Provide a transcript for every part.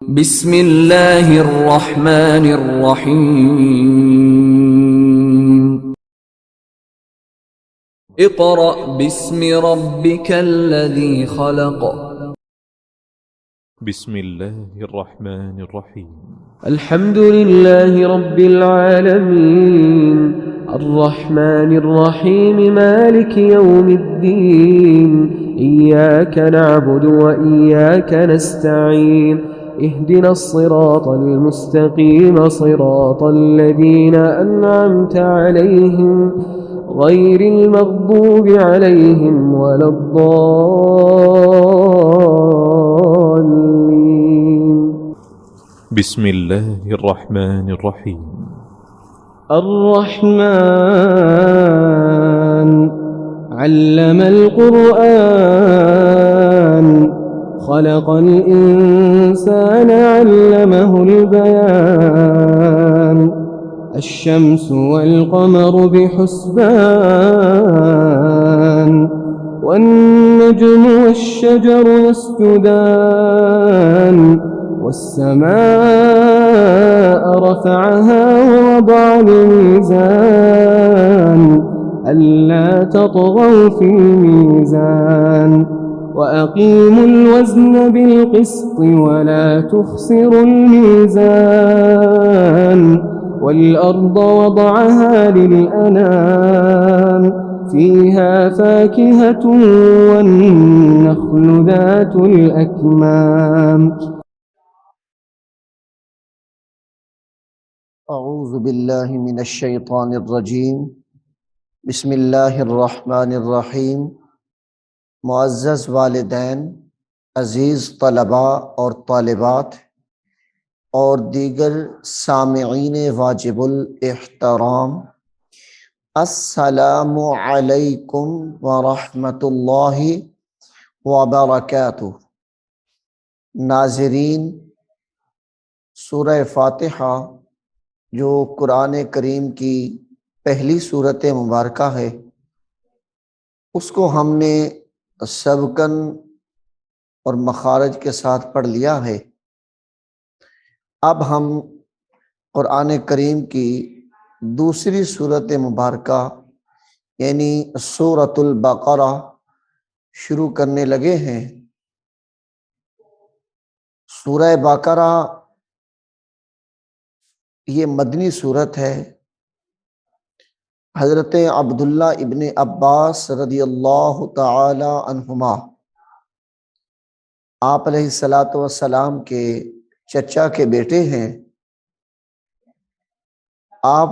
بسم اللہ الرحمن الرحیم اقرأ باسم ربک الذی خلق بسم الله الرحمن الرحيم الحمد لله رب العالمين الرحمن الرحيم مالك يوم الدين إياك نعبد وإياك نستعين اهدنا الصراط المستقيم صراط الذين أنعمت عليهم غير المغضوب عليهم ولا الضالين. بسم الله الرحمن الرحيم الرحمن علم القرآن خلق الإنسان علمه البيان الشمس والقمر بحسبان والنجم والشجر يسجدان والسماء رفعها ووضع الميزان ألا تطغوا في الميزان وأقيموا الوزن بالقسط ولا تخسروا الميزان والأرض وضعها للأنام فيها فاكهة والنخل ذات الأكمام. اعوذ باللہ من الشیطان الرجیم بسم اللہ الرحمن الرحیم. معزز والدین، عزیز طلباء اور طالبات اور دیگر سامعین واجب الاحترام، السلام علیکم ورحمۃ اللہ وبرکاتہ. ناظرین، سورہ فاتحہ جو قرآن کریم کی پہلی سورت مبارکہ ہے، اس کو ہم نے سبقاً اور مخارج کے ساتھ پڑھ لیا ہے. اب ہم قرآن کریم کی دوسری سورت مبارکہ یعنی سورۃ البقرہ شروع کرنے لگے ہیں. سورہ بقرہ یہ مدنی صورت ہے. حضرت عبداللہ ابن عباس رضی اللہ تعالی عنہما آپ علیہ السلام کے چچا کے بیٹے ہیں. آپ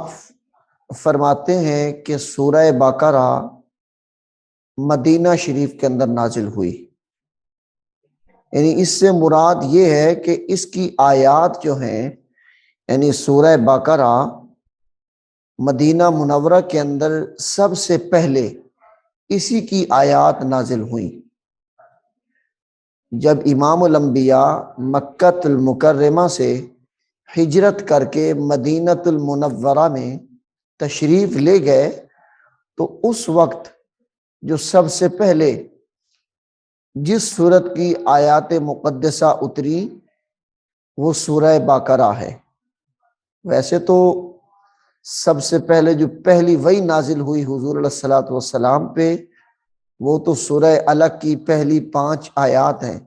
فرماتے ہیں کہ سورہ بقرہ مدینہ شریف کے اندر نازل ہوئی. یعنی اس سے مراد یہ ہے کہ اس کی آیات جو ہیں، یعنی سورہ بقرہ مدینہ منورہ کے اندر سب سے پہلے اسی کی آیات نازل ہوئیں. جب امام الانبیاء مکہ المکرمہ سے ہجرت کر کے مدینہ المنورہ میں تشریف لے گئے تو اس وقت جو سب سے پہلے جس سورت کی آیات مقدسہ اتری وہ سورہ بقرہ ہے. ویسے تو سب سے پہلے جو پہلی وحی نازل ہوئی حضور علیہ الصلوۃ والسلام پہ وہ تو سورہ علق کی پہلی 5 آیات ہیں،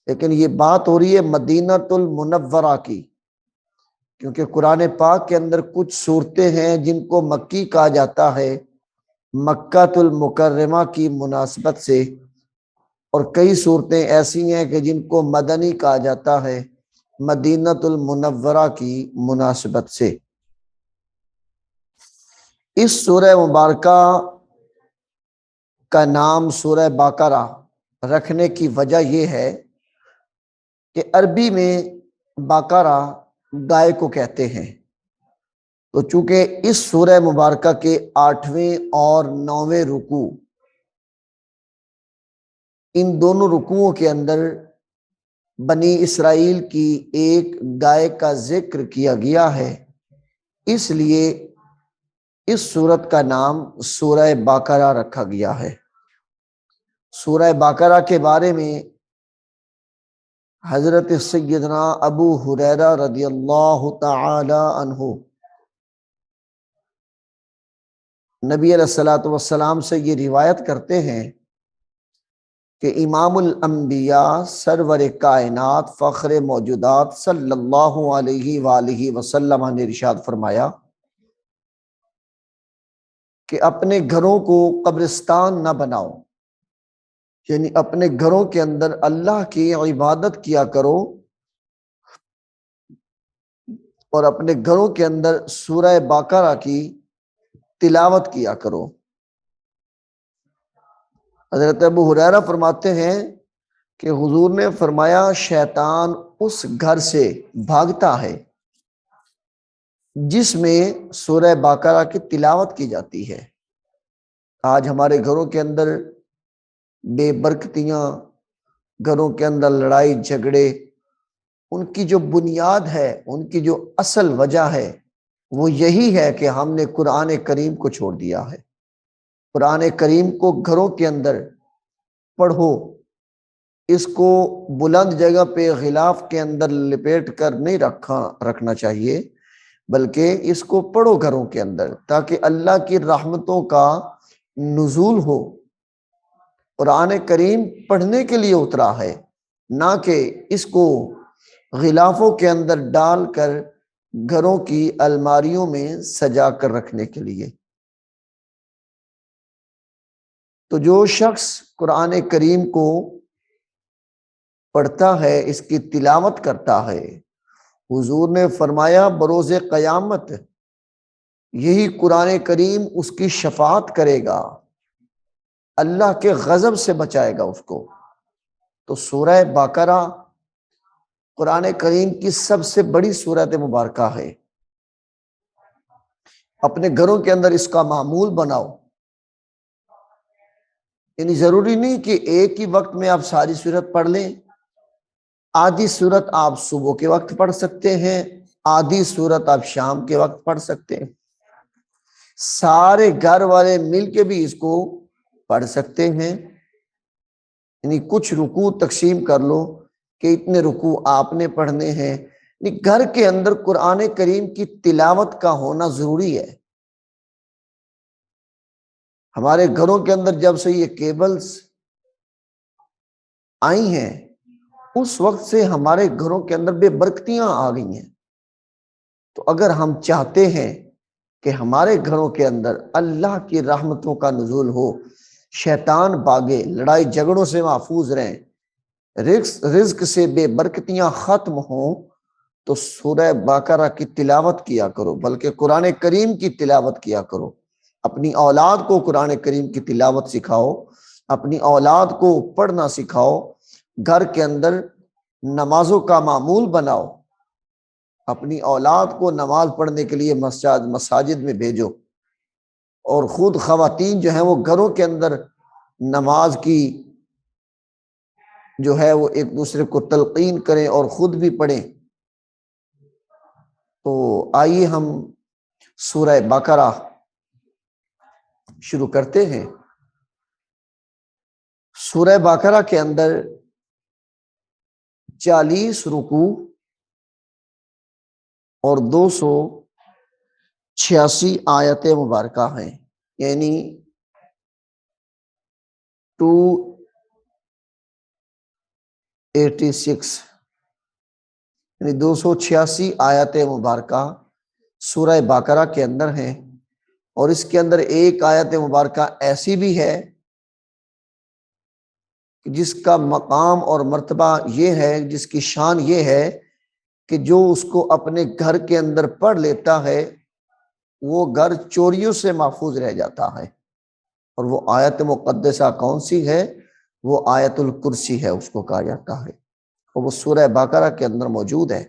لیکن یہ بات ہو رہی ہے مدینہ المنورہ کی، کیونکہ قرآن پاک کے اندر کچھ صورتیں ہیں جن کو مکی کہا جاتا ہے مکہ المکرمہ کی مناسبت سے، اور کئی صورتیں ایسی ہیں کہ جن کو مدنی کہا جاتا ہے مدینہ المنورہ کی مناسبت سے. اس سورہ مبارکہ کا نام سورہ بقرہ رکھنے کی وجہ یہ ہے کہ عربی میں بقرہ گائے کو کہتے ہیں. تو چونکہ اس سورہ مبارکہ کے 8ویں اور 9ویں رکوع، ان دونوں رکوعوں کے اندر بنی اسرائیل کی ایک گائے کا ذکر کیا گیا ہے، اس لیے اس سورت کا نام سورہ بقرہ رکھا گیا ہے. سورہ بقرہ کے بارے میں حضرت سیدنا ابو ہریرہ رضی اللہ تعالی عنہ نبی علیہ الصلوۃ والسلام سے یہ روایت کرتے ہیں کہ امام الانبیاء سرور کائنات فخر موجودات صلی اللہ علیہ وآلہ وسلم نے ارشاد فرمایا کہ اپنے گھروں کو قبرستان نہ بناؤ، یعنی اپنے گھروں کے اندر اللہ کی عبادت کیا کرو اور اپنے گھروں کے اندر سورہ بقرہ کی تلاوت کیا کرو۔ حضرت ابو ہریرہ فرماتے ہیں کہ حضور نے فرمایا شیطان اس گھر سے بھاگتا ہے جس میں سورہ بقرہ کی تلاوت کی جاتی ہے۔ آج ہمارے گھروں کے اندر بے برکتیاں، گھروں کے اندر لڑائی جھگڑے، ان کی جو بنیاد ہے، ان کی جو اصل وجہ ہے وہ یہی ہے کہ ہم نے قرآن کریم کو چھوڑ دیا ہے۔ قرآن کریم کو گھروں کے اندر پڑھو، اس کو بلند جگہ پہ غلاف کے اندر لپیٹ کر نہیں رکھنا چاہیے، بلکہ اس کو پڑھو گھروں کے اندر تاکہ اللہ کی رحمتوں کا نزول ہو۔ قرآن کریم پڑھنے کے لیے اترا ہے، نہ کہ اس کو غلافوں کے اندر ڈال کر گھروں کی الماریوں میں سجا کر رکھنے کے لیے۔ تو جو شخص قرآن کریم کو پڑھتا ہے، اس کی تلاوت کرتا ہے، حضور نے فرمایا بروز قیامت یہی قرآن کریم اس کی شفاعت کرے گا، اللہ کے غضب سے بچائے گا اس کو۔ تو سورہ بقرہ قرآن کریم کی سب سے بڑی سورت مبارکہ ہے۔ اپنے گھروں کے اندر اس کا معمول بناؤ، یعنی ضروری نہیں کہ ایک ہی وقت میں آپ ساری سورت پڑھ لیں۔ آدھی سورت آپ صبح کے وقت پڑھ سکتے ہیں، آدھی سورت آپ شام کے وقت پڑھ سکتے ہیں، سارے گھر والے مل کے بھی اس کو پڑھ سکتے ہیں۔ یعنی کچھ رکوع تقسیم کر لو کہ اتنے رکوع آپ نے پڑھنے ہیں۔ یعنی گھر کے اندر قرآن کریم کی تلاوت کا ہونا ضروری ہے۔ ہمارے گھروں کے اندر جب سے یہ کیبلز آئی ہیں اس وقت سے ہمارے گھروں کے اندر بے برکتیاں آ گئی ہیں۔ تو اگر ہم چاہتے ہیں کہ ہمارے گھروں کے اندر اللہ کی رحمتوں کا نزول ہو، شیطان بھاگے، لڑائی جھگڑوں سے محفوظ رہیں، رزق سے بے برکتیاں ختم ہوں، تو سورہ بقرہ کی تلاوت کیا کرو، بلکہ قرآن کریم کی تلاوت کیا کرو۔ اپنی اولاد کو قرآن کریم کی تلاوت سکھاؤ، اپنی اولاد کو پڑھنا سکھاؤ، گھر کے اندر نمازوں کا معمول بناؤ، اپنی اولاد کو نماز پڑھنے کے لیے مساجد میں بھیجو، اور خود خواتین جو ہیں وہ گھروں کے اندر نماز کی جو ہے وہ ایک دوسرے کو تلقین کریں اور خود بھی پڑھیں۔ تو آئیے ہم سورہ بقرہ شروع کرتے ہیں۔ سورہ بقرہ کے اندر 40 رکوع اور 286 آیت مبارکہ ہیں، یعنی 286، یعنی 286 آیت مبارکہ سورہ بقرہ کے اندر ہیں۔ اور اس کے اندر ایک آیت مبارکہ ایسی بھی ہے جس کا مقام اور مرتبہ یہ ہے، جس کی شان یہ ہے کہ جو اس کو اپنے گھر کے اندر پڑھ لیتا ہے وہ گھر چوریوں سے محفوظ رہ جاتا ہے۔ اور وہ آیت مقدسہ کون سی ہے؟ وہ آیت الکرسی ہے، اس کو کہا جاتا ہے، اور وہ سورہ بقرہ کے اندر موجود ہے۔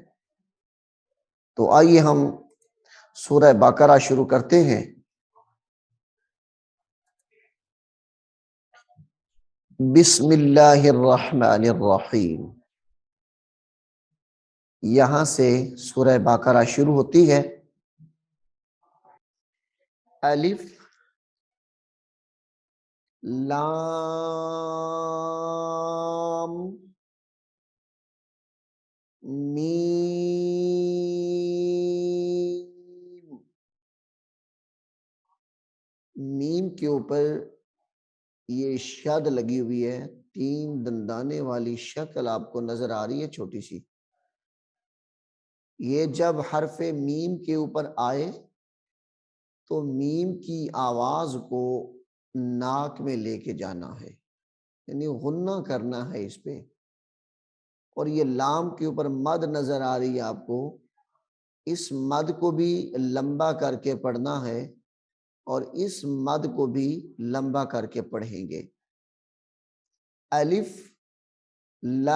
تو آئیے ہم سورہ بقرہ شروع کرتے ہیں۔ بسم اللہ الرحمن الرحیم، یہاں سے سورہ بقرہ شروع ہوتی ہے۔ الف لام میم، میم کے اوپر یہ شد لگی ہوئی ہے، 3 دندانے والی شکل آپ کو نظر آ رہی ہے چھوٹی سی. یہ جب حرف میم کے اوپر آئے تو میم کی آواز کو ناک میں لے کے جانا ہے، یعنی غنہ کرنا ہے اس پہ. اور یہ لام کے اوپر مد نظر آ رہی ہے آپ کو، اس مد کو بھی لمبا کر کے پڑھنا ہے اور اس مد کو بھی لمبا کر کے پڑھیں گے. الف لام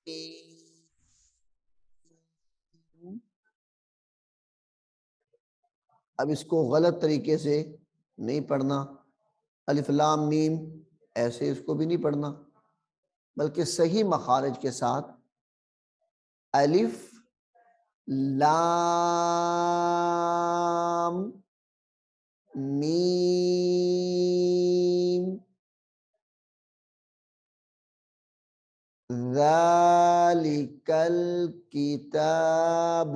میم. اب اس کو غلط طریقے سے نہیں پڑھنا، الف لام میم ایسے اس کو بھی نہیں پڑھنا، بلکہ صحیح مخارج کے ساتھ الف لام میم ذالک الکتاب.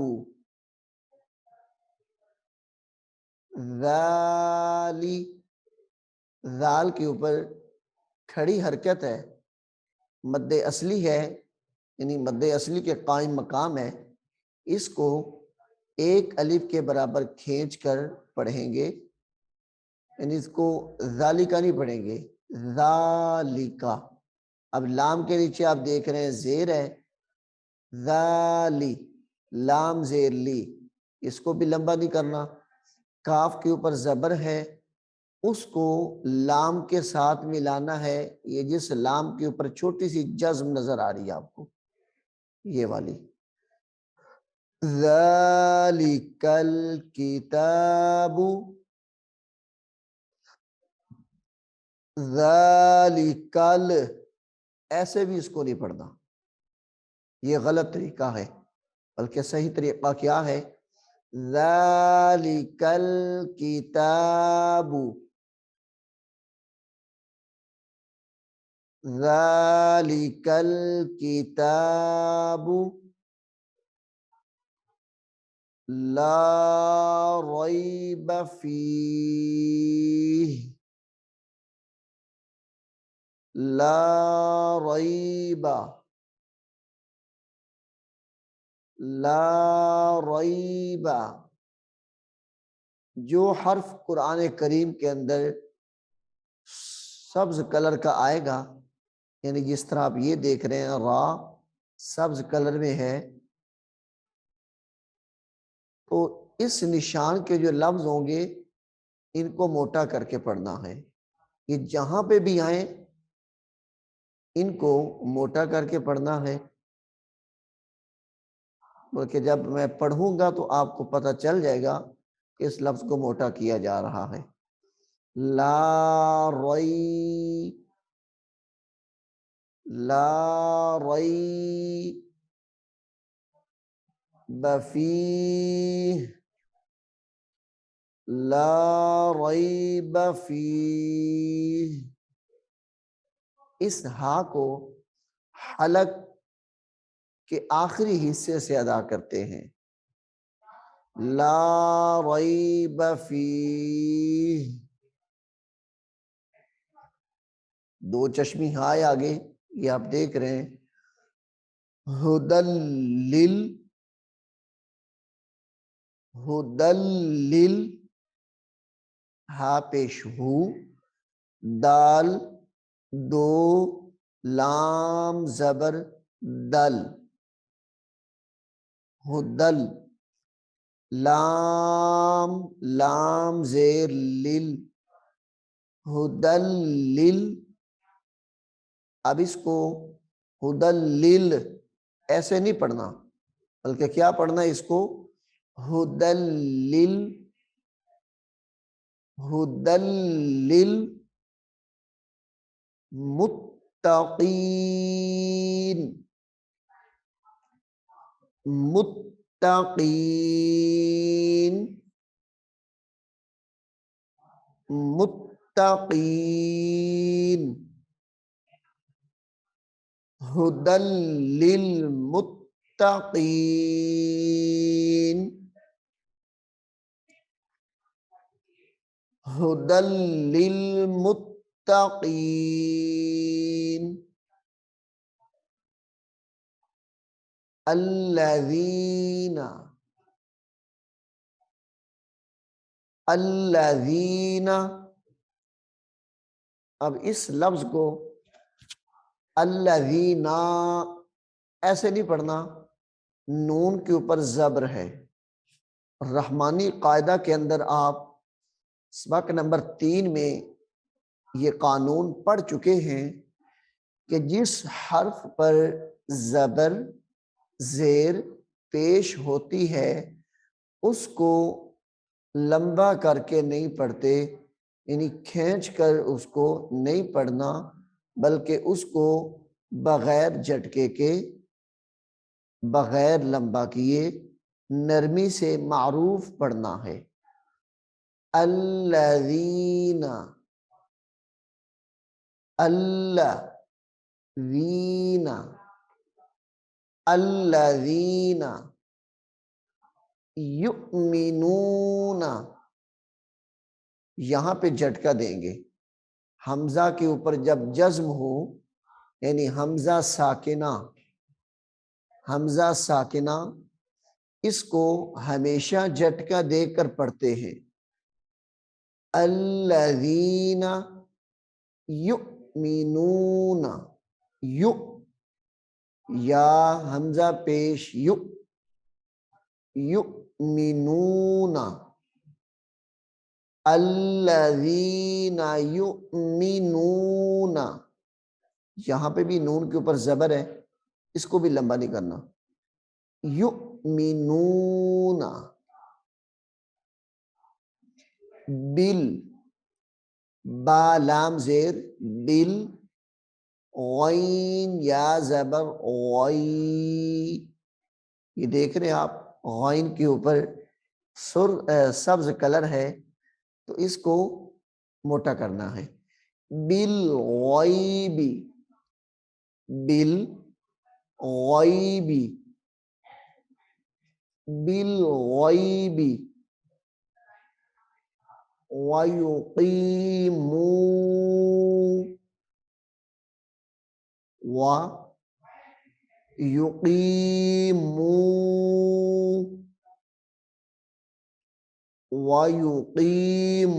ذالی، ذال کے اوپر کھڑی حرکت ہے، مد اصلی ہے، یعنی مد اصلی کے قائم مقام ہے. اس کو ایک الف کے برابر کھینچ کر پڑھیں گے، یعنی اس کو ذالکا نہیں پڑھیں گے، ذالکا. اب لام کے نیچے آپ دیکھ رہے ہیں زیر ہے، ذالی، لام زیر لی، اس کو بھی لمبا نہیں کرنا. کاف کے اوپر زبر ہے، اس کو لام کے ساتھ ملانا ہے. یہ جس لام کے اوپر چھوٹی سی جزم نظر آ رہی ہے آپ کو، یہ والی. ذالک الکتاب، ذالک ال، ایسے بھی اس کو نہیں پڑھنا، یہ غلط طریقہ ہے. بلکہ صحیح طریقہ کیا ہے؟ ذالک الکتاب، ذالک الکتاب لا ریب فیہ، لا ریب، لا ریب. جو حرف قرآن کریم کے اندر سبز کلر کا آئے گا، یعنی جس طرح آپ یہ دیکھ رہے ہیں را سبز کلر میں ہے، تو اس نشان کے جو لفظ ہوں گے ان کو موٹا کر کے پڑھنا ہے. یہ جہاں پہ بھی آئیں ان کو موٹا کر کے پڑھنا ہے، بلکہ جب میں پڑھوں گا تو آپ کو پتہ چل جائے گا کہ اس لفظ کو موٹا کیا جا رہا ہے. لا ریب فیہ، لا ریب فیہ. اس ہا کو حلق کے آخری حصے سے ادا کرتے ہیں. لا ریب فیہ. 2 چشمی ہائے آگے یہ آپ دیکھ رہے ہیں، ہدل لل، ہدل لل، ہا پیش ہو، دال 2 لام زبر دل، ہدل. لام، لام زیر لل، ہدل لل. اب اس کو ہدل لل ایسے نہیں پڑھنا، بلکہ کیا پڑھنا ہے اس کو؟ ہدل لل، ہدل لل متقین، متقین، متقین. ہدل للمتقین، ہدل للمتقین، الذین، الذین، اب اس لفظ کو الذین ایسے نہیں پڑھنا، نون کے اوپر زبر ہے۔ رحمانی قاعدہ کے اندر آپ سبق نمبر 3 میں یہ قانون پڑھ چکے ہیں کہ جس حرف پر زبر زیر پیش ہوتی ہے اس کو لمبا کر کے نہیں پڑھتے، یعنی کھینچ کر اس کو نہیں پڑھنا، بلکہ اس کو بغیر جھٹکے کے، بغیر لمبا کیے، نرمی سے معروف پڑھنا ہے۔ الذین، الذین، الذین یؤمنون، یہاں پہ جھٹکا دیں گے حمزہ کے اوپر جب جزم ہو، یعنی حمزہ ساکنہ، حمزہ ساکنہ، اس کو ہمیشہ جھٹکا دے کر پڑھتے ہیں۔ الذین یؤمنون، یو، یا حمزہ پیش، یو، یؤمنون، الذین یؤمنون، یہاں پہ بھی نون کے اوپر زبر ہے، اس کو بھی لمبا نہیں کرنا، یؤمنون، بل، با لام زیر، بل، غین یا زبر غی، یہ دیکھ رہے ہیں آپ غین کے اوپر سبز کلر ہے تو اس کو موٹا کرنا ہے۔ بالغیب، بالغیب، بالغیب، وَيُقِيمُوا، وَيُقِيمُوا، وَيُقِيمُوا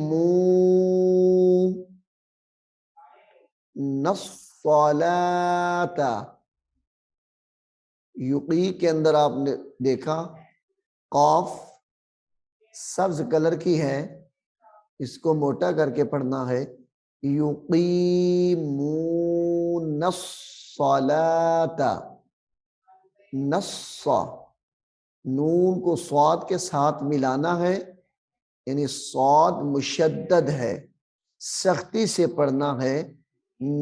الصَّلَاةَ، یقی کے اندر آپ نے دیکھا قاف سبز کلر کی ہے، اس کو موٹا کر کے پڑھنا ہے، یقیمون الصلاۃ، نص، نون کو صاد کے ساتھ ملانا ہے، یعنی صاد مشدد ہے، سختی سے پڑھنا ہے،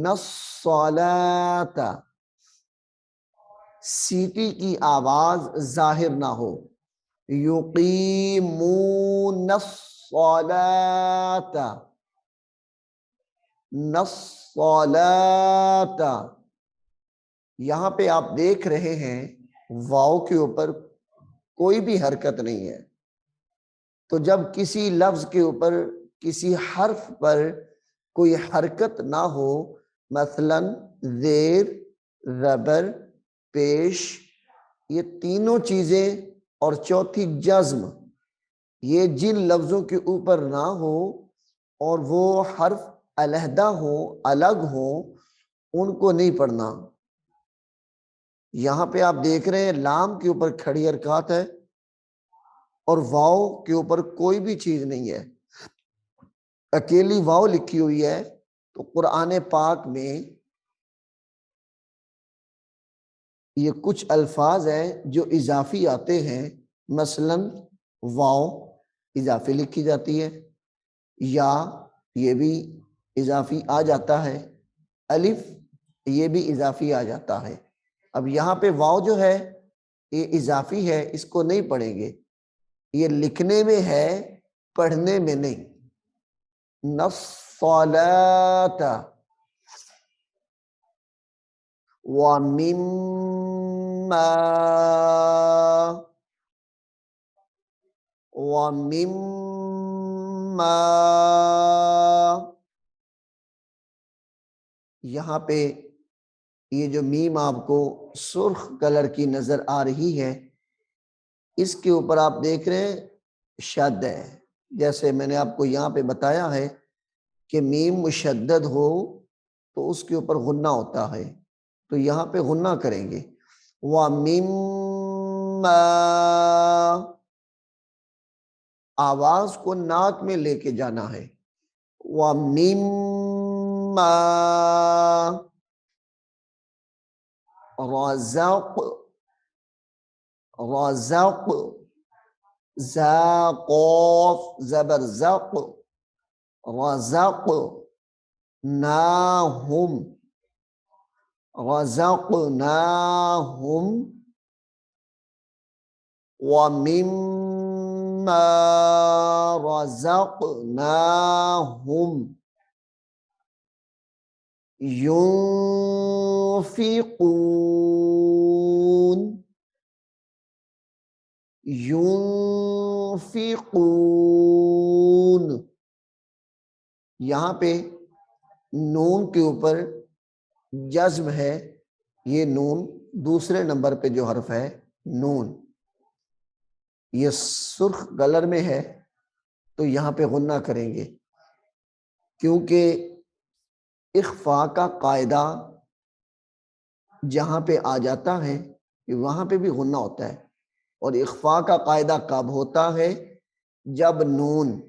نصلاۃ، سیٹی کی آواز ظاہر نہ ہو، یقیمون الصلاۃ، نصلاۃ، یہاں پہ آپ دیکھ رہے ہیں واو کے اوپر کوئی بھی حرکت نہیں ہے، تو جب کسی لفظ کے اوپر کسی حرف پر کوئی حرکت نہ ہو، مثلا زیر، زبر، پیش، یہ تینوں چیزیں اور چوتھی جزم، یہ جن لفظوں کے اوپر نہ ہو اور وہ حرف علیحدہ ہوں، الگ ہوں، ان کو نہیں پڑھنا۔ یہاں پہ آپ دیکھ رہے ہیں لام کے اوپر کھڑی حرکات ہے اور واو کے اوپر کوئی بھی چیز نہیں ہے، اکیلی واو لکھی ہوئی ہے۔ تو قرآن پاک میں یہ کچھ الفاظ ہیں جو اضافی آتے ہیں، مثلا واو اضافی لکھی جاتی ہے، یا یہ بھی اضافی آ جاتا ہے، الف یہ بھی اضافی آ جاتا ہے۔ اب یہاں پہ واو جو ہے یہ اضافی ہے، اس کو نہیں پڑھیں گے، یہ لکھنے میں ہے، پڑھنے میں نہیں۔ نصلاۃ، وَمِمَّا وَمِمَّا یہاں پہ یہ جو میم آپ کو سرخ کلر کی نظر آ رہی ہے، اس کے اوپر آپ دیکھ رہے ہیں شد ہے. جیسے میں نے آپ کو یہاں پہ بتایا ہے کہ میم مشدد ہو تو اس کے اوپر غنہ ہوتا ہے، تو یہاں پہ غنہ کریں گے. وَمِمَّا آواز کو ناک میں لے کے جانا ہے. وَمِمَّا رزق زا قوف زبر زق رزقناہم وَمِمَّا رزقناہم ينفقون. یہاں پہ نون کے اوپر جزم ہے، یہ نون دوسرے نمبر پہ جو حرف ہے نون، یہ سرخ کلر میں ہے تو یہاں پہ غنہ کریں گے، کیونکہ اخفاء کا قاعدہ جہاں پہ آ جاتا ہے وہاں پہ بھی غنہ ہوتا ہے. اور اخفاء کا قاعدہ کب ہوتا ہے؟ جب نون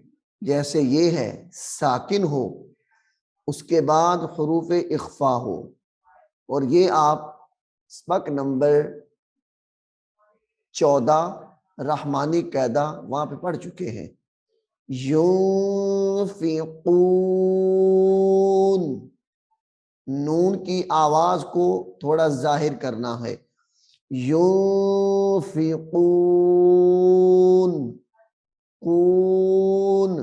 جیسے یہ ہے ساکن ہو، اس کے بعد حروف اخفاء ہو. اور یہ آپ سبق نمبر 14 رحمانی قاعدہ وہاں پہ پڑھ چکے ہیں. ينفقون، نون کی آواز کو تھوڑا ظاہر کرنا ہے. ينفقون قون.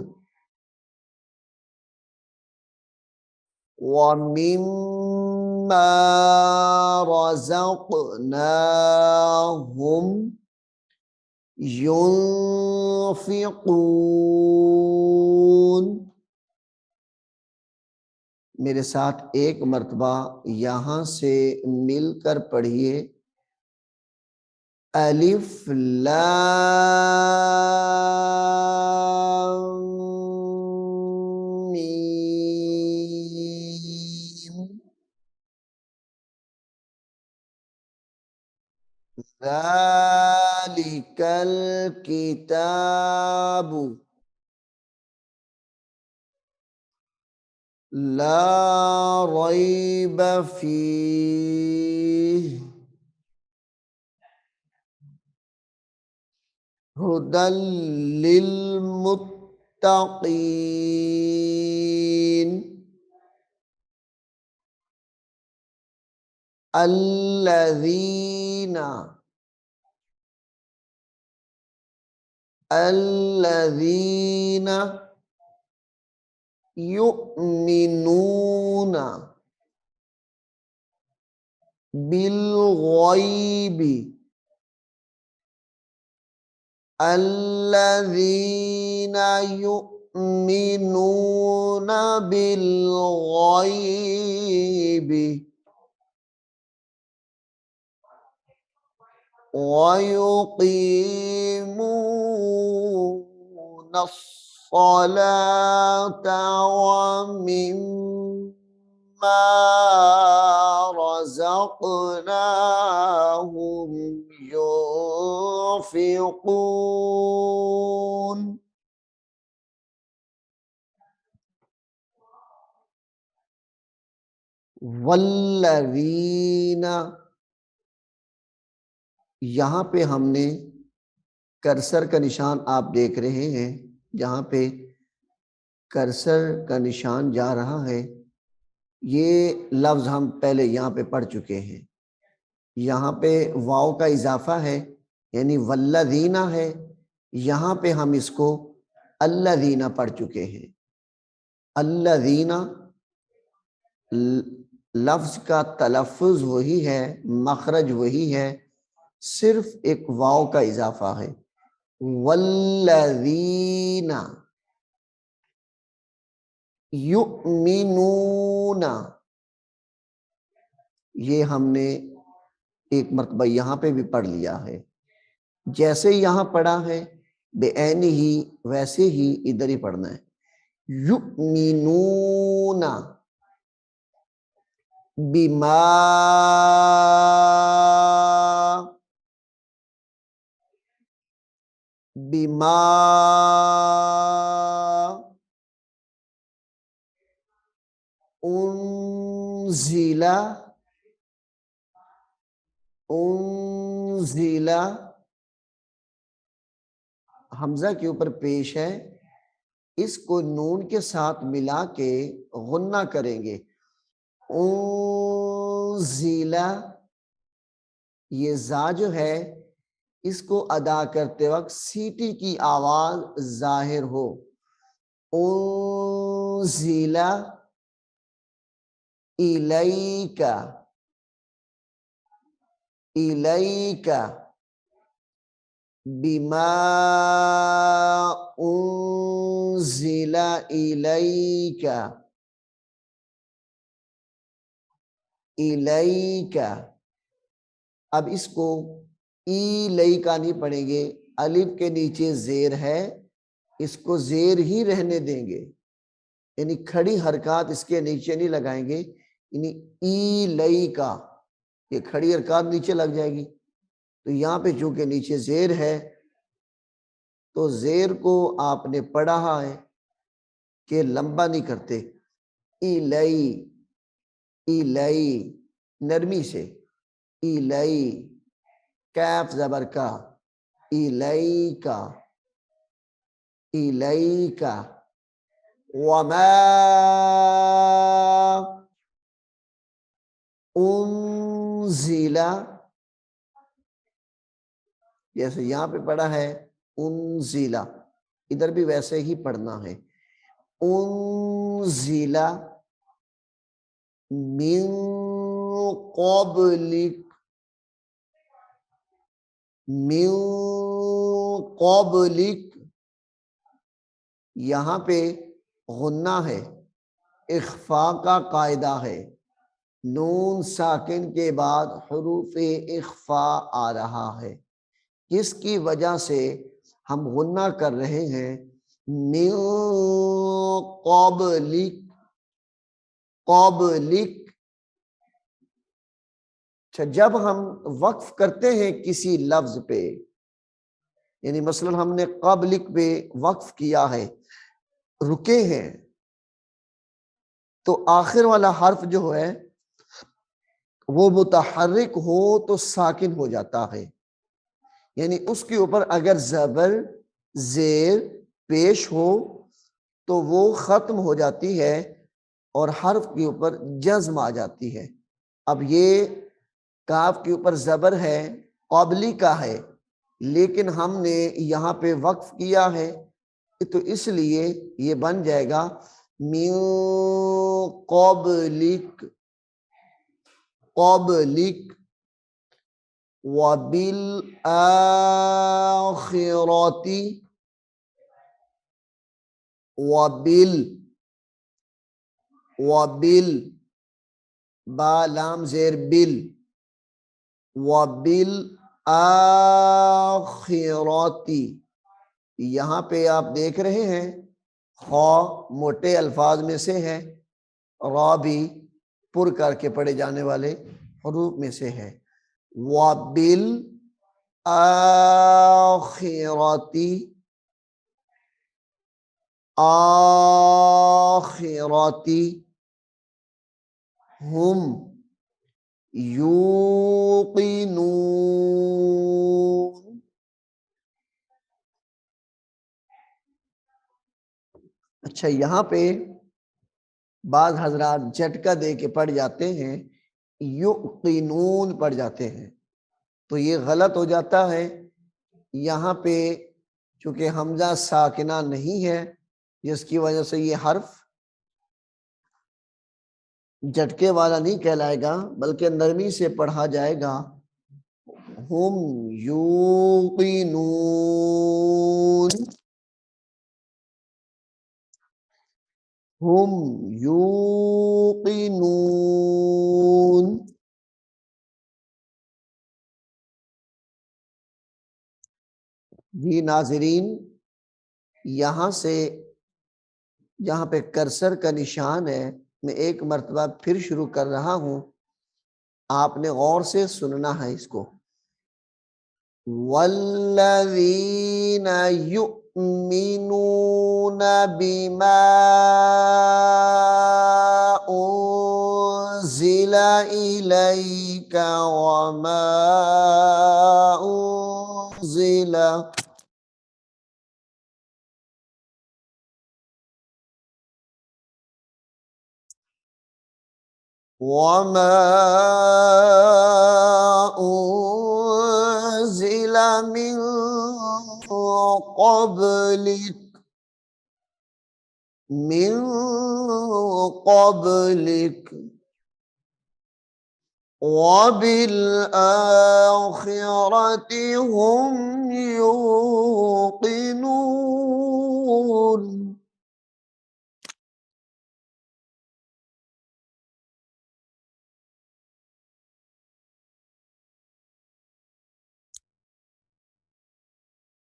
وَمِمَّا رَزَقْنَاهُمْ يُنفِقُونَ. میرے ساتھ ایک مرتبہ یہاں سے مل کر پڑھیے. الف لام میم ذالک الکتاب لا ریب فیہ ھدی للمتقین الذین یؤمنون بالغیب الذین یؤمنون بالغیب وَيُقِيمُونَ الصَّلَاةَ وَمِمَّا رَزَقْنَاهُمْ يُنفِقُونَ. وَالَّذِينَ، یہاں پہ ہم نے کرسر کا نشان آپ دیکھ رہے ہیں، جہاں پہ کرسر کا نشان جا رہا ہے یہ لفظ ہم پہلے یہاں پہ پڑھ چکے ہیں. یہاں پہ واو کا اضافہ ہے یعنی والذین ہے، یہاں پہ ہم اس کو الذین پڑھ چکے ہیں. الذین لفظ کا تلفظ وہی ہے، مخرج وہی ہے، صرف ایک واو کا اضافہ ہے۔ والذین یؤمنون، یہ ہم نے ایک مرتبہ یہاں پہ بھی پڑھ لیا ہے، جیسے یہاں پڑھا ہے بعین ہی ویسے ہی ادھر ہی پڑھنا ہے۔ یؤمنون بما انزل حمزہ کے اوپر پیش ہے، اس کو نون کے ساتھ ملا کے غنہ کریں گے۔ انزل، یہ زا جو ہے اس کو ادا کرتے وقت سیٹی کی آواز ظاہر ہو۔ انزل الیک، الیک بما انزل الیک، الیک۔ اب اس کو ایلیکا نہیں پڑھیں گے، الف کے نیچے زیر ہے، اس کو زیر ہی رہنے دیں گے، یعنی کھڑی حرکات اس کے نیچے نہیں لگائیں گے، یعنی ایلیکا، یہ کھڑی حرکات نیچے لگ جائے گی۔ تو یہاں پہ چونکہ نیچے زیر ہے تو زیر کو آپ نے پڑھا ہے کہ لمبا نہیں کرتے، ایلی، ایلی، نرمی سے، ایلی، کیف زبر کا، ایلیکا، ایلیکا، وما انزل، جیسے یہاں پہ پڑھا ہے انزل، ادھر بھی ویسے ہی پڑھنا ہے۔ انزل من قبلک، من قبلک، یہاں پہ غنہ ہے، اخفاء کا قاعدہ ہے، نون ساکن کے بعد حروف اخفاء آ رہا ہے، جس کی وجہ سے ہم غنہ کر رہے ہیں۔ من قبلک، قبلک۔ اچھا، جب ہم وقف کرتے ہیں کسی لفظ پہ، یعنی مثلا ہم نے قبلک پہ وقف کیا ہے، رکے ہیں، تو آخر والا حرف جو ہے وہ متحرک ہو تو ساکن ہو جاتا ہے، یعنی اس کے اوپر اگر زبر زیر پیش ہو تو وہ ختم ہو جاتی ہے اور حرف کے اوپر جزم آ جاتی ہے۔ اب یہ کاف کے اوپر زبر ہے، قبلی کا ہے، لیکن ہم نے یہاں پہ وقف کیا ہے تو اس لیے یہ بن جائے گا من قبلک، قبلک، وبالآخرۃ، وبال با لام زیر بل، وبالآخرۃ، یہاں پہ آپ دیکھ رہے ہیں خا موٹے الفاظ میں سے ہے، را بھی پر کر کے پڑھے جانے والے حروف میں سے ہے۔ وبالآخرۃ، آخرۃ، ہم یوقنون۔ اچھا، یہاں پہ بعض حضرات جھٹکا دے کے پڑھ جاتے ہیں، یقینون پڑھ جاتے ہیں، تو یہ غلط ہو جاتا ہے۔ یہاں پہ چونکہ حمزہ ساکنہ نہیں ہے، جس کی وجہ سے یہ حرف جھٹکے والا نہیں کہلائے گا بلکہ نرمی سے پڑھا جائے گا. ہم یوقنون، ہم یوقنون. جی ناظرین، یہاں سے جہاں پہ کرسر کا نشان ہے میں ایک مرتبہ پھر شروع کر رہا ہوں، آپ نے غور سے سننا ہے اس کو. والذین یؤمنون بما انزل الیک وما انزل من قبلك وبالآخرة هم يوقنون.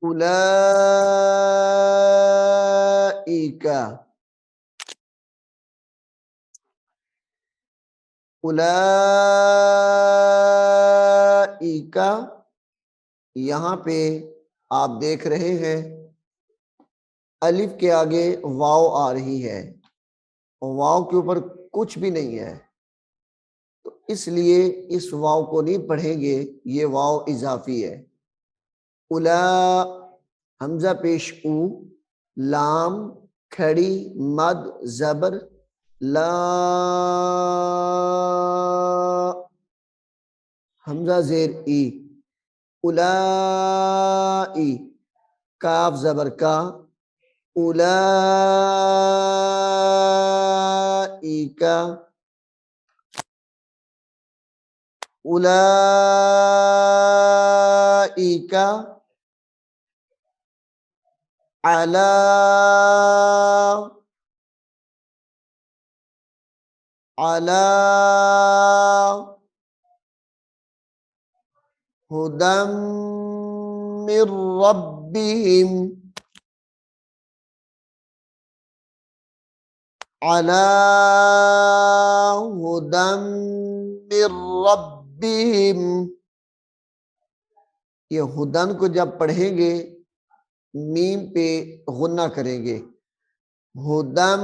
اولئک اولئک، یہاں پہ آپ دیکھ رہے ہیں الف کے آگے واو آ رہی ہے، واو کے اوپر کچھ بھی نہیں ہے، تو اس لیے اس واو کو نہیں پڑھیں گے، یہ واو اضافی ہے. الا، حمزہ پیش او، لام کھڑی مد زبر، لا، حمزہ زیر ای، اولائی، کاف زبر کا، اولائک، اولئک علی ہدی من ربہم، علی ہدی من ربہم. یہ ہدن کو جب پڑھیں گے میم پہ غنہ کریں گے، ہدم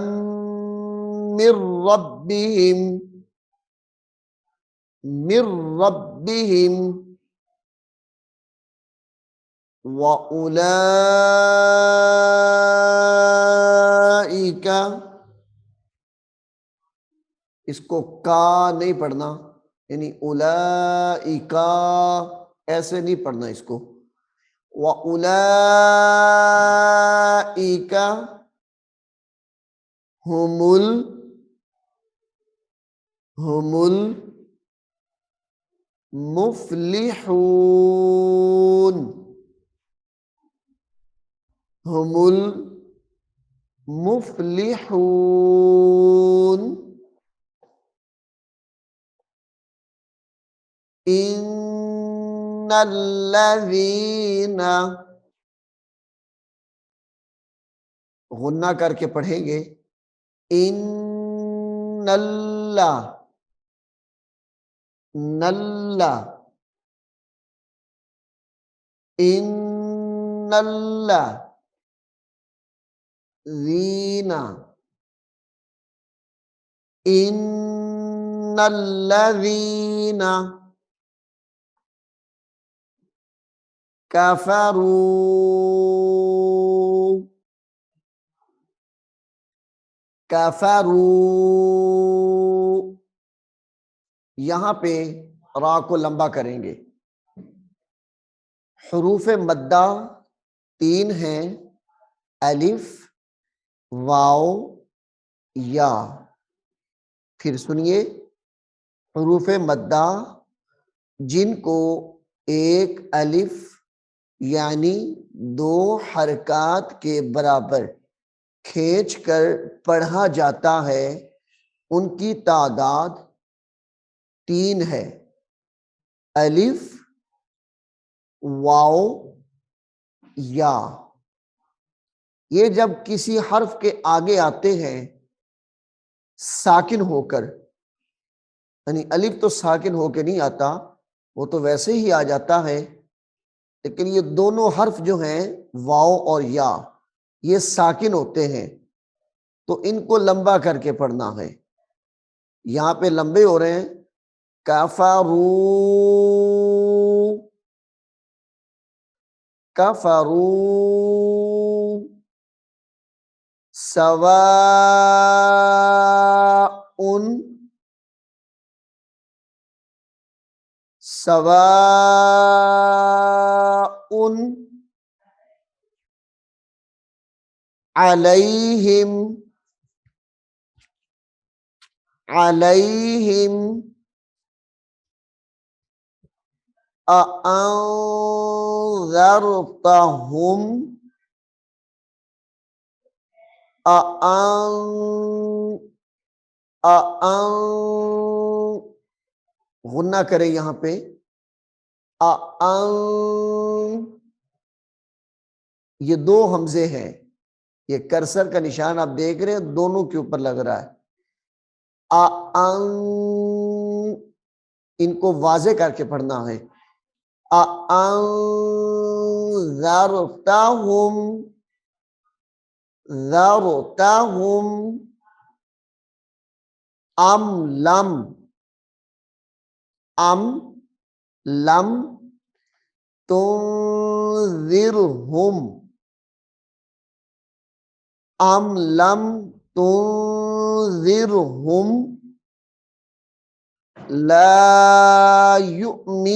من ربہم، من ربہم. وَأُولَئِكَ، اس کو کا نہیں پڑھنا، یعنی اولئک ایسے نہیں پڑھنا اس کو. وَأُولَئِكَ ہم المفلحون، ہم المفلحون. ان الذین، غنہ کر کے پڑھیں گے، ان اللہ، نلا، ان اللہ ذین، ان الذین کفروا، کفروا، یہاں پہ را کو لمبا کریں گے. حروف مدہ 3 ہیں، الف، واو، یا. پھر سنیے، حروف مدہ جن کو ایک الف یعنی 2 حرکات کے برابر کھینچ کر پڑھا جاتا ہے، ان کی تعداد 3 ہے۔ الف، واو، یا۔ یہ جب کسی حرف کے آگے آتے ہیں ساکن ہو کر، یعنی الف تو ساکن ہو کے نہیں آتا، وہ تو ویسے ہی آ جاتا ہے، لیکن یہ دونوں حرف جو ہیں واو اور یا یہ ساکن ہوتے ہیں، تو ان کو لمبا کر کے پڑھنا ہے۔ یہاں پہ لمبے ہو رہے ہیں، کفروا، کفروا، سواء، سواء، علیہم، علیہم، اَأَنذَرْتَهُمْ، غنہ کریں یہاں پہ، یہ 2 حمزے ہیں، یہ کرسر کا نشان آپ دیکھ رہے ہیں دونوں کے اوپر لگ رہا ہے۔ ان کو واضح کر کے پڑھنا ہے۔ اَأَنذَرْتَهُمْ، ذَرْتَهُمْ، ام لم، ام لم تنذرہم، ام لم تنذرہم لا یؤمنون،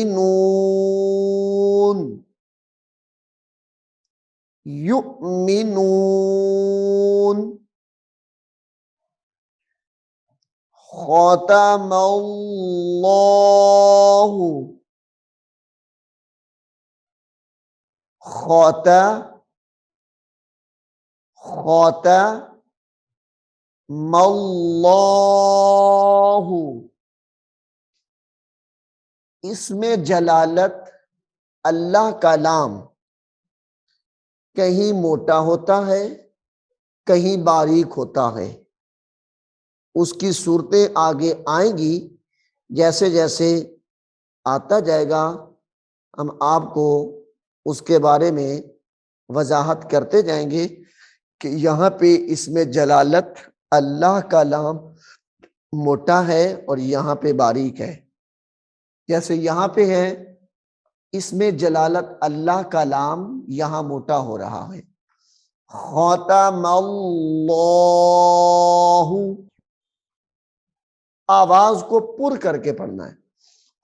یؤمنون، ختم اللہ، ختم اللہ۔ اس میں جلالت اللہ کا لام کہیں موٹا ہوتا ہے، کہیں باریک ہوتا ہے، اس کی صورتیں آگے آئیں گی، جیسے جیسے آتا جائے گا ہم آپ کو اس کے بارے میں وضاحت کرتے جائیں گے کہ یہاں پہ اس میں جلالت اللہ کا لام موٹا ہے اور یہاں پہ باریک ہے۔ جیسے یہاں پہ ہے اس میں جلالت اللہ کا لام یہاں موٹا ہو رہا ہے، ختم اللہ، آواز کو پر کر کے پڑھنا ہے،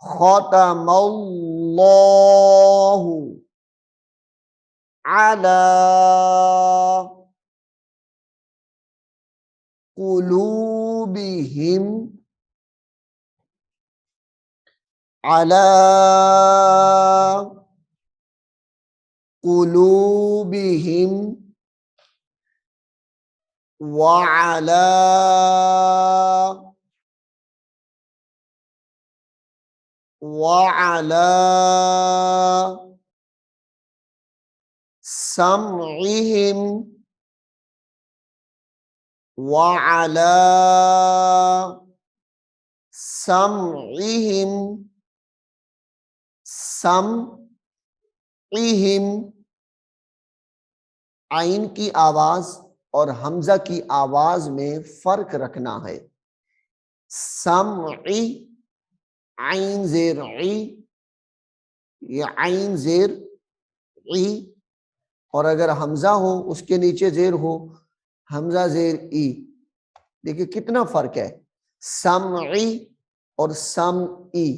ختم اللہ علی قلوبہم، علی قلوبہم وعلی سمعہم وعلی سمعہم، سمعہم، عین کی آواز اور حمزہ کی آواز میں فرق رکھنا ہے۔ سمعی، عین زیر عی، یہ عین زیر عی، اور اگر حمزہ ہو اس کے نیچے زیر ہو حمزہ زیر ای، دیکھیں کتنا فرق ہے، سمعی اور سمعی،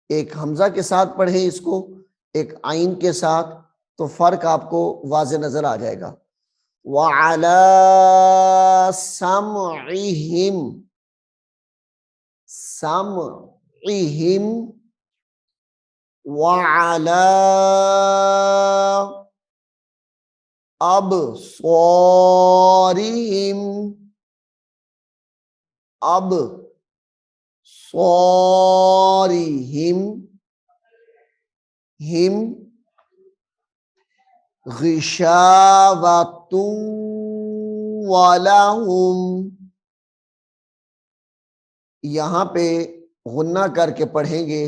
ایک حمزہ کے ساتھ پڑھیں اس کو، ایک عین کے ساتھ، تو فرق آپ کو واضح نظر آ جائے گا۔ وَعَلَى سَمْعِهِمْ، سمعہم وعلا ابصارہم ابصارہم ہم غشاوۃ ولہم، یہاں پہ غنہ کر کے پڑھیں گے،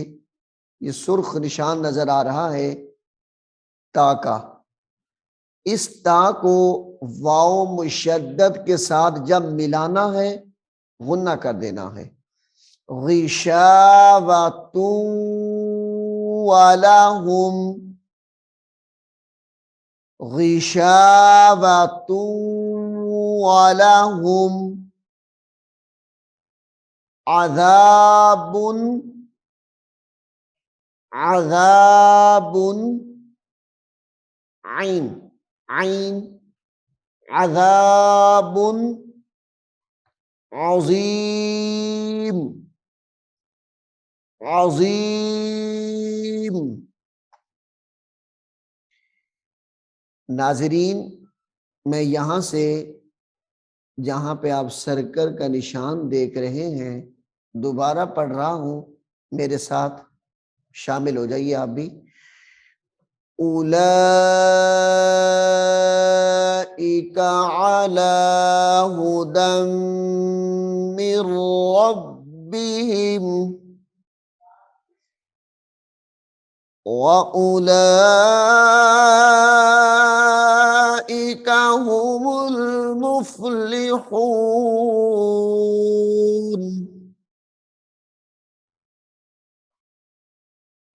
یہ سرخ نشان نظر آ رہا ہے تا کا، اس تا کو واو مشدد کے ساتھ جب ملانا ہے غنہ کر دینا ہے، غشاوۃ ولہم، غشاوۃ ولہم عذاب عذاب عین عین عذاب عظیم عظیم۔ ناظرین، میں یہاں سے جہاں پہ آپ سرکر کا نشان دیکھ رہے ہیں دوبارہ پڑھ رہا ہوں، میرے ساتھ شامل ہو جائیے آپ بھی۔ اولئک علی ھدی من ربہم وَأُولَئِكَ هُمُ الْمُفْلِحُونَ۔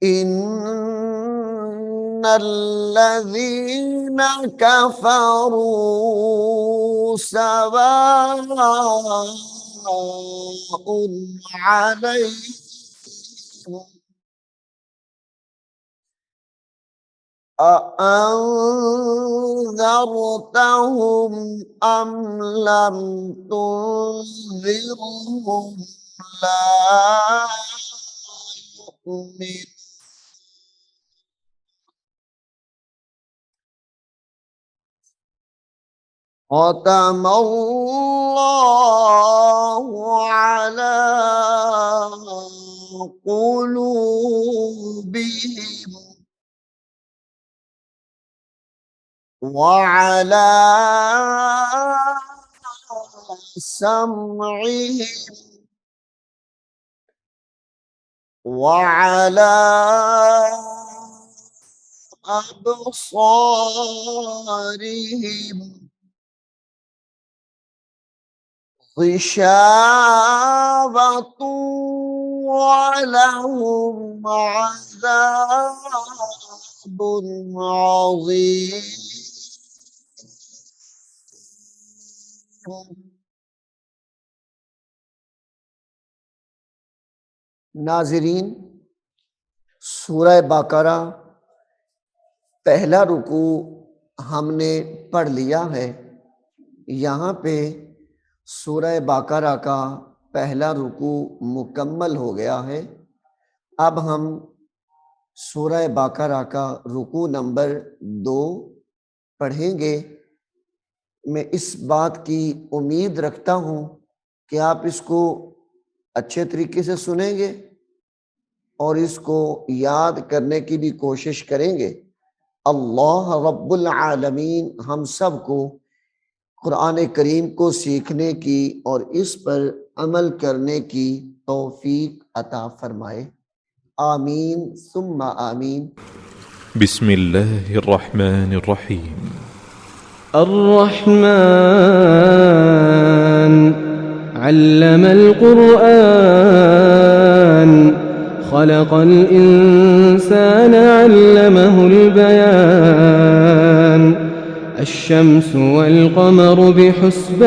إِنَّ الَّذِينَ كَفَرُوا سَوَاءٌ عَلَيْهِمْ أَأَنذَرْتَهُمْ أَمْ لَمْ تُنذِرْهُمْ لَا يُؤْمِنُونَ۔ ختم اللہ علی قلوبہم وعلی سمعہم وعلی ابصارہم غشاوۃ ولہم عذاب عظیم۔ ناظرین، سورہ بقرہ پہلا رکوع ہم نے پڑھ لیا ہے۔ یہاں پہ سورہ بقرہ کا پہلا رکوع مکمل ہو گیا ہے۔ اب ہم سورہ بقرہ کا رکوع نمبر 2 پڑھیں گے۔ میں اس بات کی امید رکھتا ہوں کہ آپ اس کو اچھے طریقے سے سنیں گے اور اس کو یاد کرنے کی بھی کوشش کریں گے۔ اللہ رب العالمین ہم سب کو قرآن کریم کو سیکھنے کی اور اس پر عمل کرنے کی توفیق عطا فرمائے، آمین ثم آمین۔ بسم اللہ الرحمن الرحیم۔ الرحمن علم القرآن خلق الإنسان علمه البيان الشمس والقمر بحسبان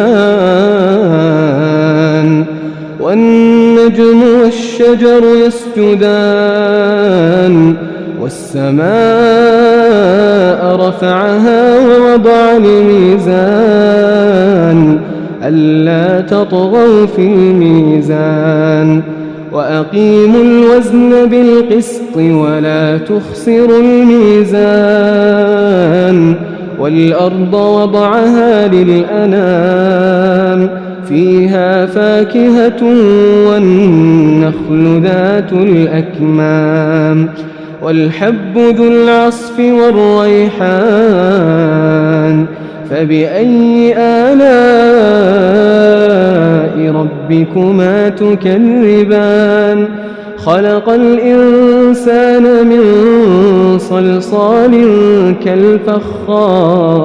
والنجم والشجر يسجدان والسماء رفعها ووضع الميزان ألا تطغوا في الميزان وأقيموا الوزن بالقسط ولا تخسروا الميزان والأرض وضعها للأنام فيها فاكهة والنخل ذات الأكمام والحب ذو العصف والريحان فبأي آلاء ربكما تكذبان خلق الإنسان من صلصال كالفخار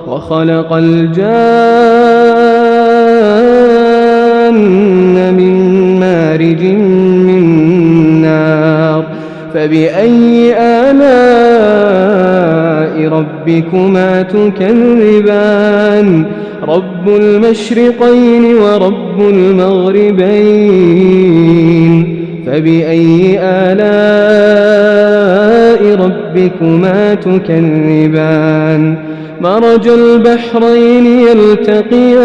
وخلق الجان من مارج من نار فبأي آلاء ربكما تكذبان رب المشرقين ورب المغربين فبأي آلاء ربكما تكذبان مرج البحرين يلتقيان